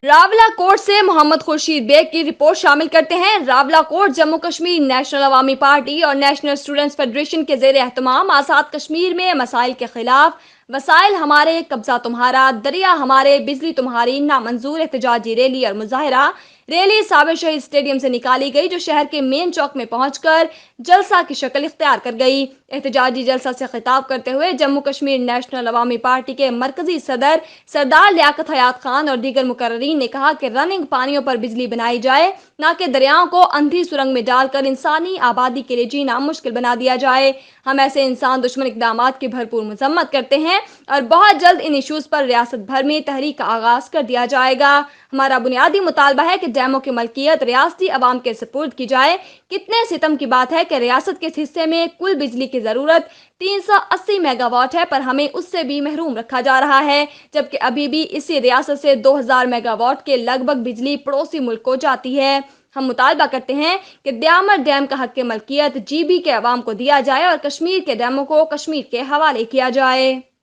راولہ کوٹ سے محمد خورشید بیگ کی رپورٹ شامل کرتے ہیں۔ راولہ کوٹ جموں کشمیر نیشنل عوامی پارٹی اور نیشنل اسٹوڈنٹس فیڈریشن کے زیر اہتمام آزاد کشمیر میں مسائل کے خلاف وسائل ہمارے قبضہ تمہارا، دریا ہمارے بجلی تمہاری نامنظور احتجاجی ریلی اور مظاہرہ۔ ریلی صابر شہید اسٹیڈیم سے نکالی گئی جو شہر کے مین چوک میں پہنچ کر جلسہ کی شکل اختیار کر گئی۔ احتجاجی جلسہ سے خطاب کرتے ہوئے جموں کشمیر نیشنل عوامی پارٹی کے مرکزی صدر سردار لیاقت حیات خان اور دیگر مقررین نے کہا کہ رننگ پانیوں پر بجلی بنائی جائے، نہ کہ دریاؤں کو اندھی سرنگ میں ڈال کر انسانی آبادی کے لیے جینا مشکل بنا دیا جائے۔ ہم ایسے انسان دشمن اقدامات کی بھرپور مذمت کرتے ہیں اور بہت جلد ان ایشوز پر ریاست بھر میں تحریک کا آغاز کر دیا جائے گا۔ ہمارا بنیادی مطالبہ ہے کہ ڈیموں کی ملکیت ریاستی عوام کے سپرد کی جائے۔ کتنے ستم کی بات ہے کہ ریاست کے اس حصے میں کل بجلی کی ضرورت 380 میگا واٹ ہے، پر ہمیں اس سے بھی محروم رکھا جا رہا ہے، جبکہ ابھی بھی اسی ریاست سے 2000 میگا واٹ کے لگ بھگ بجلی پڑوسی ملک کو جاتی ہے۔ ہم مطالبہ کرتے ہیں کہ دیامر ڈیم کا حق ملکیت GB کے عوام کو دیا جائے اور کشمیر کے ڈیموں کو کشمیر کے حوالے کیا جائے۔